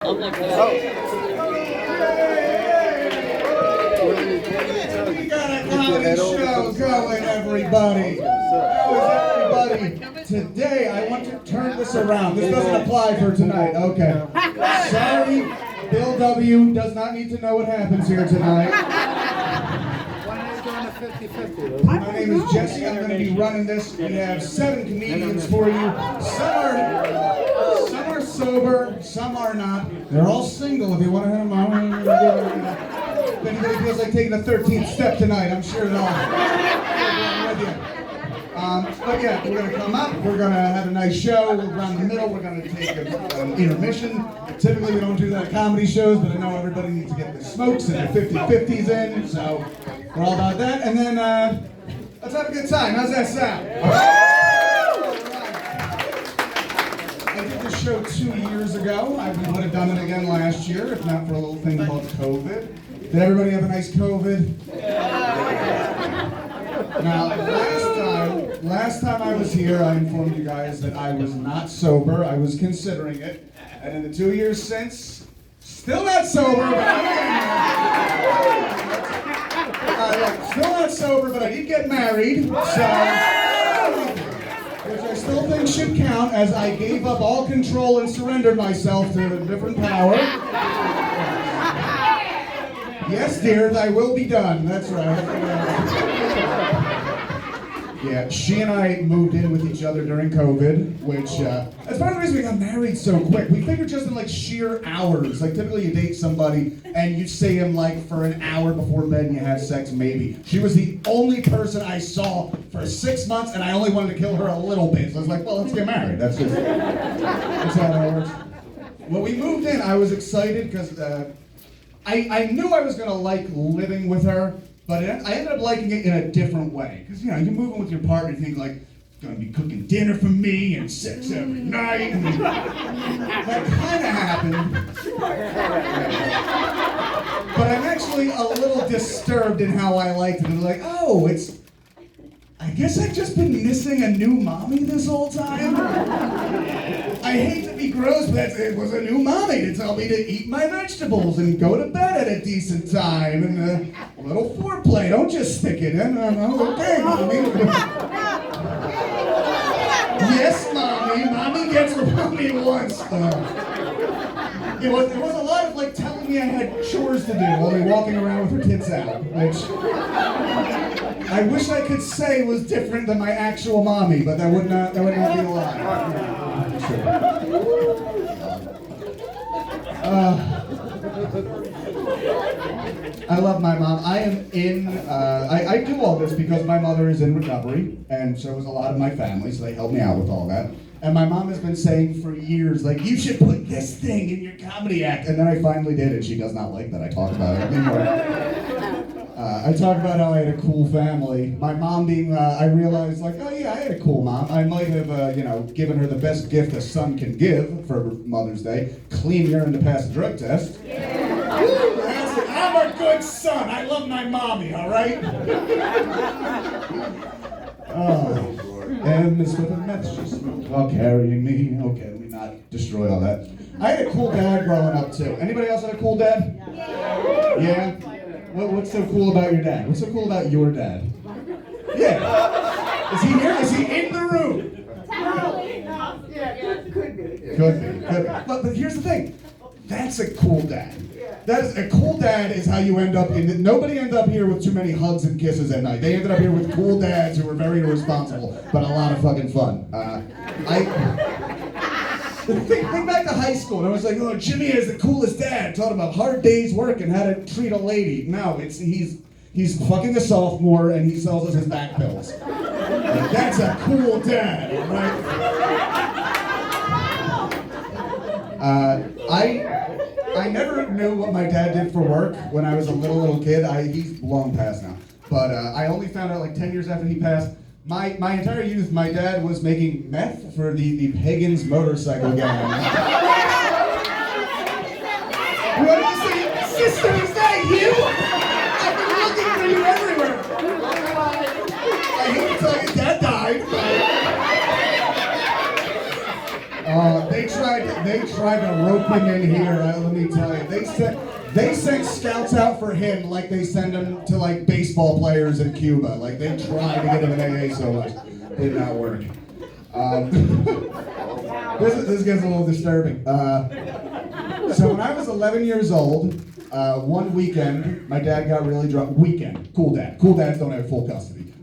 I'm like, We got a comedy show going, everybody. How is everybody today? I want to turn this around. This doesn't apply for tonight. Okay. Sorry, Bill W. does not need to know what happens here tonight. My name is Jesse. I'm going to be running this. We have 7 comedians for you. Some are sober, some are not. They're all single. If you want to have them on, if anybody feels like taking a 13th step tonight, I'm sure they'll with you. But yeah, we're going to come up. We're going to have a nice show. We'll run the middle. We're going to take an intermission. Typically, we don't do that at comedy shows, but I know everybody needs to get their smokes and their 50-50s in, so we're all about that. And then let's have a good time. How's that sound? I did this show 2 years ago. I would have done it again last year, if not for a little thing called COVID. Did everybody have a nice COVID? Now, last time I was here, I informed you guys that I was not sober. I was considering it. And in the 2 years since, still not sober, but still not sober, but I did get married, so, which I still think should count, as I gave up all control and surrendered myself to a different power. Yes, dear, thy will be done. That's right. Yeah, she and I moved in with each other during COVID, which, that's part of the reason we got married so quick. We figured just in like sheer hours. Like typically you date somebody and you see him like for an hour before bed and you have sex maybe. She was the only person I saw for 6 months and I only wanted to kill her a little bit. So I was like, well, let's get married. That's how that works. When we moved in, I was excited because I knew I was going to like living with her. But I ended up liking it in a different way. Because, you know, you move in with your partner, you think, like, going to be cooking dinner for me and sex every night. And that kind of happened. But I'm actually a little disturbed in how I liked it. I'm like, oh, I guess I've just been missing a new mommy this whole time. I hate to be gross, but it was a new mommy to tell me to eat my vegetables and go to bed at a decent time and a little foreplay. Don't just stick it in. Okay, mommy. Yes, mommy. Mommy gets what mommy wants. It was a lot of like telling me I had chores to do while we walking around with her tits out, which I wish I could say was different than my actual mommy, but that would not be a lie. I love my mom. I am I do all this because my mother is in recovery, and so is a lot of my family, so they help me out with all that. And my mom has been saying for years, like, you should put this thing in your comedy act. And then I finally did it. She does not like that I talk about it anymore. I talk about how I had a cool family. My mom being, I realized, like, oh yeah, I had a cool mom. I might have, given her the best gift a son can give for Mother's Day, clean urine to pass a drug test. Yeah. Woo, I'm a good son. I love my mommy, all right? Oh. And Miss with a meth she smoked while carrying me. Okay, let me not destroy all that. I had a cool dad growing up too. Anybody else have a cool dad? Yeah? What's so cool about your dad? What's so cool about your dad? Yeah. Is he here? Is he in the room? Could be. But here's the thing. That's a cool dad. A cool dad is how you end up in. Nobody ended up here with too many hugs and kisses at night. They ended up here with cool dads who were very irresponsible, but a lot of fucking fun. Think back to high school, and I was like, oh, Jimmy is the coolest dad. Taught about hard days work and how to treat a lady. No, he's fucking a sophomore and he sells us his back pills. Like, that's a cool dad, right? I never knew what my dad did for work when I was a little kid. He's long past now. But I only found out like 10 years after he passed. My entire youth, my dad was making meth for the Pagans motorcycle gang. What do you say? Sister, is that you? I've been looking for you everywhere. I hate to tell you, Dad died. They tried they tried to rope him in here. Let me tell you, they sent scouts out for him like they send him to like baseball players in Cuba. Like they tried to get him in AA so much, did not work. This gets a little disturbing. So when I was 11 years old, one weekend, my dad got really drunk. Weekend, cool dad. Cool dads don't have full custody.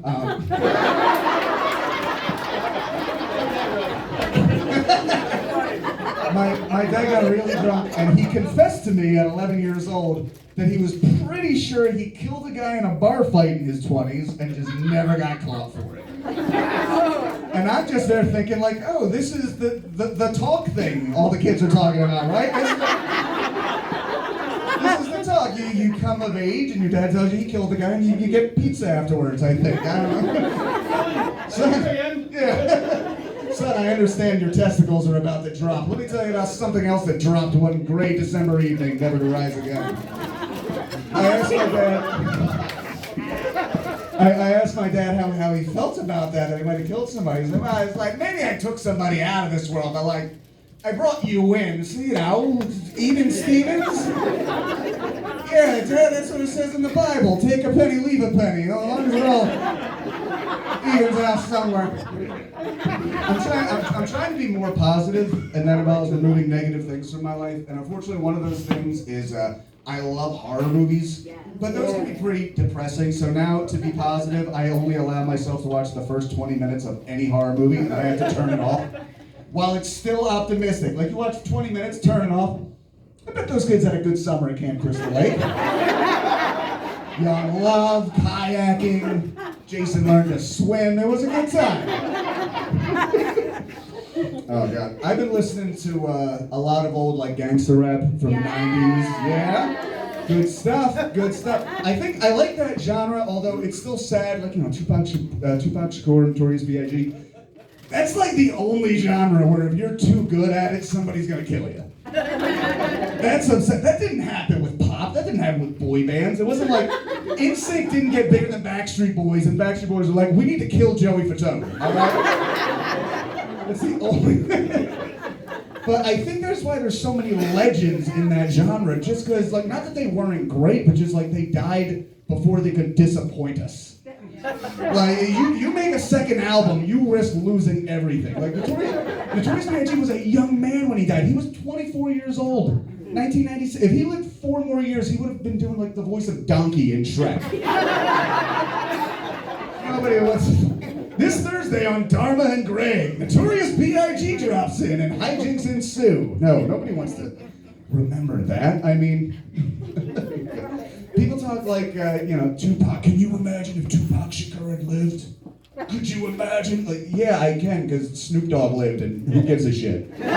My dad got really drunk, and he confessed to me at 11 years old that he was pretty sure he killed a guy in a bar fight in his 20s and just never got caught for it. And I'm just there thinking like, oh, this is the talk thing all the kids are talking about, right? This is the talk. You come of age and your dad tells you he killed the guy and you get pizza afterwards, I think. I don't know. Son, yeah. Son, I understand your testicles are about to drop. Let me tell you about something else that dropped one gray December evening, never to rise again. I asked my dad how he felt about that he might have killed somebody. He said, well, it's like, maybe I took somebody out of this world, but like, I brought you in, so, you know, even Stevens? Yeah, Dad, that's what it says in the Bible. Take a penny, leave a penny. You know, as long as it all evens out somewhere. I'm trying to be more positive, and that involves removing negative things from my life. And unfortunately, one of those things is I love horror movies, but those can be pretty depressing. So now, to be positive, I only allow myself to watch the first 20 minutes of any horror movie, and I have to turn it off. While it's still optimistic. Like, you watch 20 minutes, turn it off. I bet those kids had a good summer at Camp Crystal Lake. Young love, kayaking, Jason learned to swim. It was a good time. Oh, God. I've been listening to a lot of old, like, gangster rap from the 90s. Yeah? Good stuff, good stuff. I think I like that genre, although it's still sad. Like, you know, Tupac Shakur, Notorious B.I.G., that's like the only genre where if you're too good at it, somebody's gonna kill you. That's upset. That didn't happen with pop. That didn't happen with boy bands. It wasn't like NSYNC didn't get bigger than Backstreet Boys, and Backstreet Boys were like, we need to kill Joey Fatone. All right? That's the only thing. But I think that's why there's so many legends in that genre. Just because, like, not that they weren't great, but just like they died before they could disappoint us. Like, you make a second album, you risk losing everything. Like, Notorious B.I.G. was a young man when he died. He was 24 years old. 1996. If he lived 4 more years, he would have been doing, like, the voice of Donkey in Shrek. Nobody wants... This Thursday on Dharma and Greg, Notorious B.I.G. drops in and hijinks ensue. No, nobody wants to remember that. I mean... People talk like, you know, Tupac. Can you imagine if Tupac Shakur had lived? Could you imagine? Like, yeah, I can, because Snoop Dogg lived, and who gives a shit? Like,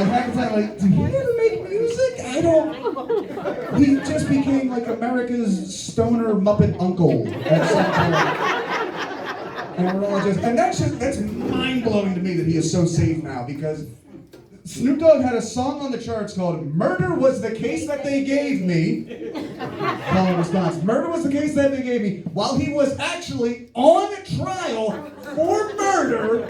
half the time, like, did he ever make music? I don't... He just became, like, America's stoner Muppet uncle at some point. And we're all just... And that's mind-blowing to me that he is so safe now, because... Snoop Dogg had a song on the charts called Murder Was the Case That They Gave Me. Call and response. Murder was the case that they gave me while he was actually on trial for murder.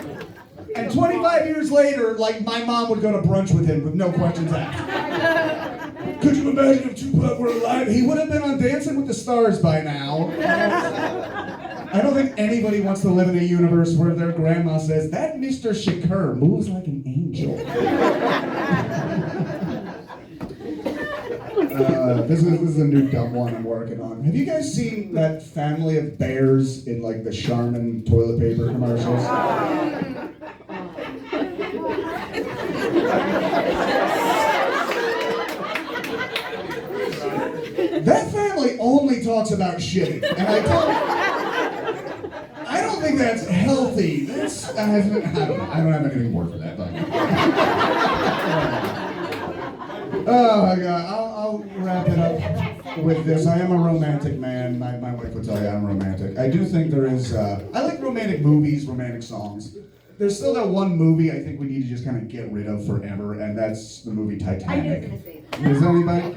And 25 years later, like, my mom would go to brunch with him with no questions asked. Could you imagine if Tupac were alive? He would have been on Dancing with the Stars by now. I don't think anybody wants to live in a universe where their grandma says, that Mr. Shakur moves like an angel. This is a new dumb one I'm working on. Have you guys seen that family of bears in, like, the Charmin toilet paper commercials? That family only talks about shitting, and I don't think that's healthy. I don't have anything more for that. But. Oh my God, I'll wrap it up with this. I am a romantic man. My wife would tell you I'm romantic. I do think there is, I like romantic movies, romantic songs. There's still that one movie I think we need to just kind of get rid of forever, and that's the movie Titanic. I knew you were going to say that. Is anybody?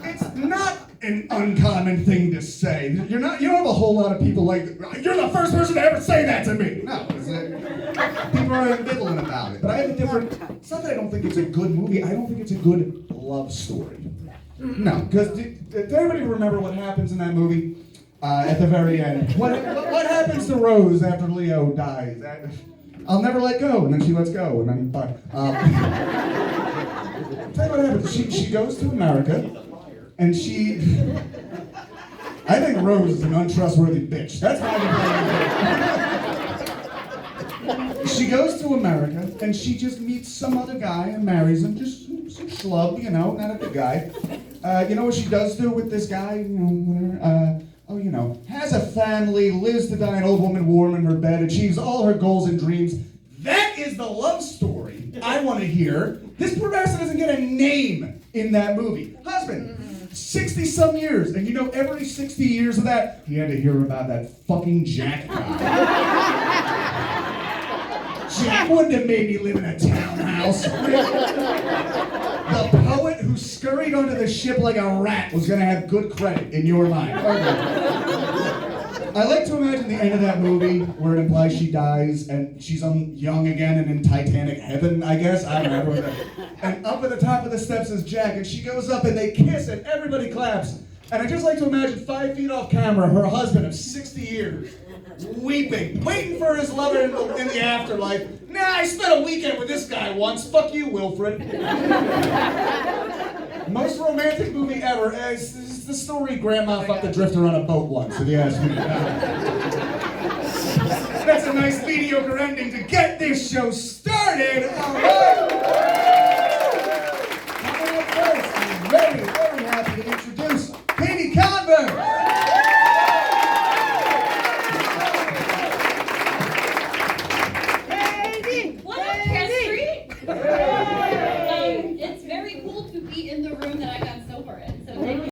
It's not an uncommon thing to say. You don't have a whole lot of people like, you're the first person to ever say that to me. No, is it? People are ambivalent about it. But I have a different, it's not that I don't think it's a good movie, I don't think it's a good love story. No, because does everybody remember what happens in that movie? At the very end. What happens to Rose after Leo dies? I'll never let go, and then she lets go, and then bye. Tell you what happens. She goes to America, and I think Rose is an untrustworthy bitch. That's my opinion. She goes to America, and she just meets some other guy and marries him. Just some schlub, not a good guy. You know what she does do with this guy? Whatever. Has a family, lives to die an old woman warm in her bed, achieves all her goals and dreams. That is the love story I want to hear. This poor bastard doesn't get a name in that movie. Husband, 60-some years, and every 60 years of that, he had to hear about that fucking Jack guy. Jack wouldn't have made me live in a townhouse. The poet who scurried onto the ship like a rat was going to have good credit in your mind. Okay. I like to imagine the end of that movie where it implies she dies and she's young again and in Titanic heaven, I guess. I don't know. And up at the top of the steps is Jack, and she goes up and they kiss and everybody claps. And I just like to imagine 5 feet off camera, her husband of 60 years, weeping, waiting for his lover in the afterlife. Nah, I spent a weekend with this guy once. Fuck you, Wilfred. Most romantic movie ever. This is the story Grandma fucked a drifter on a boat once, if you ask me. That's a nice mediocre ending to get this show started. All right.